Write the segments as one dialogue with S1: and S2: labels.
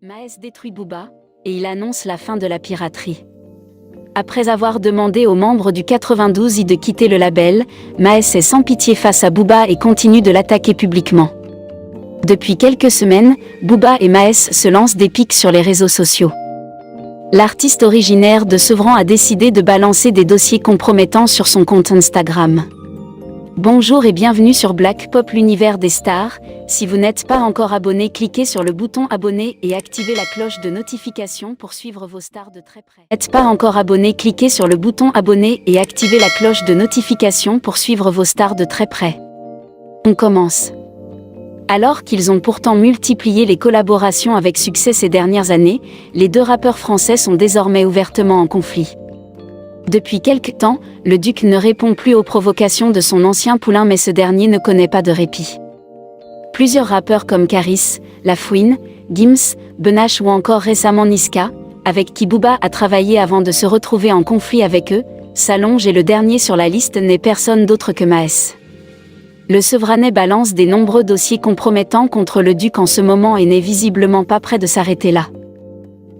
S1: Maes détruit Booba, et il annonce la fin de la piraterie. Après avoir demandé aux membres du 92i de quitter le label, Maes est sans pitié face à Booba et continue de l'attaquer publiquement. Depuis quelques semaines, Booba et Maes se lancent des pics sur les réseaux sociaux. L'artiste originaire de Sevran a décidé de balancer des dossiers compromettants sur son compte Instagram. Bonjour et bienvenue sur Black Pop, l'univers des stars. Si vous n'êtes pas encore abonné, cliquez sur le bouton abonner et activez la cloche de notification pour suivre vos stars de très près. N'êtes pas encore abonné, cliquez sur le bouton abonner et activez la cloche de notification pour suivre vos stars de très près. On commence. Alors qu'ils ont pourtant multiplié les collaborations avec succès ces dernières années, les deux rappeurs français sont désormais ouvertement en conflit. Depuis quelque temps, le Duc ne répond plus aux provocations de son ancien poulain, mais ce dernier ne connaît pas de répit. Plusieurs rappeurs comme Caris, La Fouine, Gims, Benache ou encore récemment Niska, avec qui Booba a travaillé avant de se retrouver en conflit avec eux, s'allongent et le dernier sur la liste n'est personne d'autre que Maes. Le Sevranais balance des nombreux dossiers compromettants contre le Duc en ce moment et n'est visiblement pas prêt de s'arrêter là.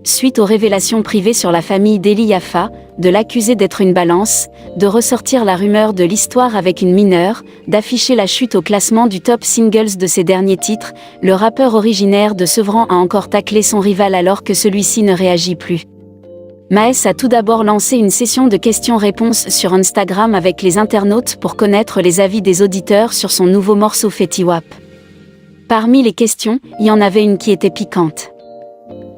S1: Suite aux révélations privées sur la famille d'Eli Yafa, de l'accuser d'être une balance, de ressortir la rumeur de l'histoire avec une mineure, d'afficher la chute au classement du top singles de ses derniers titres, le rappeur originaire de Sevran a encore taclé son rival alors que celui-ci ne réagit plus. Maes a tout d'abord lancé une session de questions-réponses sur Instagram avec les internautes pour connaître les avis des auditeurs sur son nouveau morceau Fetty Wap. Parmi les questions, il y en avait une qui était piquante.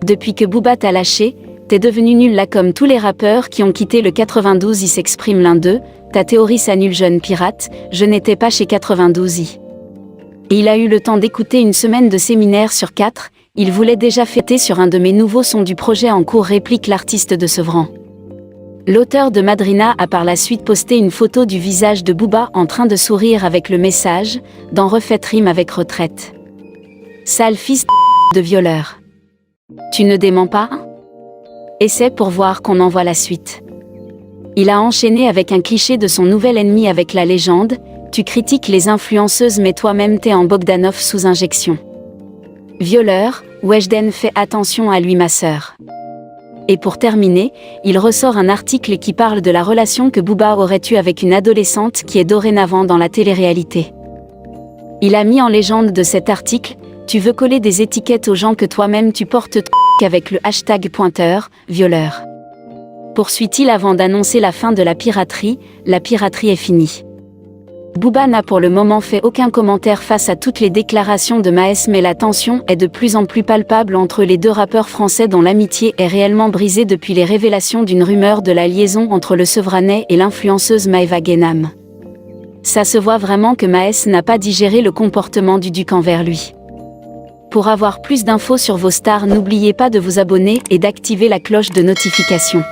S1: Depuis que Booba t'a lâché, t'es devenu nul là comme tous les rappeurs qui ont quitté le 92i, s'exprime l'un d'eux, ta théorie s'annule jeune pirate, je n'étais pas chez 92i. Et il a eu le temps d'écouter une semaine de séminaire sur 4, il voulait déjà fêter sur un de mes nouveaux sons du projet en cours, réplique l'artiste de Sevran. L'auteur de Madrina a par la suite posté une photo du visage de Booba en train de sourire avec le message « Dans Refait rime avec retraite ». Sale fils de violeur. Tu ne démens pas? Essaie pour voir qu'on envoie la suite. Il a enchaîné avec un cliché de son nouvel ennemi avec la légende, tu critiques les influenceuses mais toi-même t'es en Bogdanov sous injection. Violeur, Weshden fait attention à lui ma sœur. Et pour terminer, il ressort un article qui parle de la relation que Booba aurait eue avec une adolescente qui est dorénavant dans la télé-réalité. Il a mis en légende de cet article, tu veux coller des étiquettes aux gens que toi-même tu portes avec le hashtag pointeur, violeur. Poursuit-il avant d'annoncer la fin de la piraterie est finie. Booba n'a pour le moment fait aucun commentaire face à toutes les déclarations de Maes, mais la tension est de plus en plus palpable entre les deux rappeurs français dont l'amitié est réellement brisée depuis les révélations d'une rumeur de la liaison entre le Sevranais et l'influenceuse Maëva Guénam. Ça se voit vraiment que Maes n'a pas digéré le comportement du Duc envers lui. Pour avoir plus d'infos sur vos stars, n'oubliez pas de vous abonner et d'activer la cloche de notification.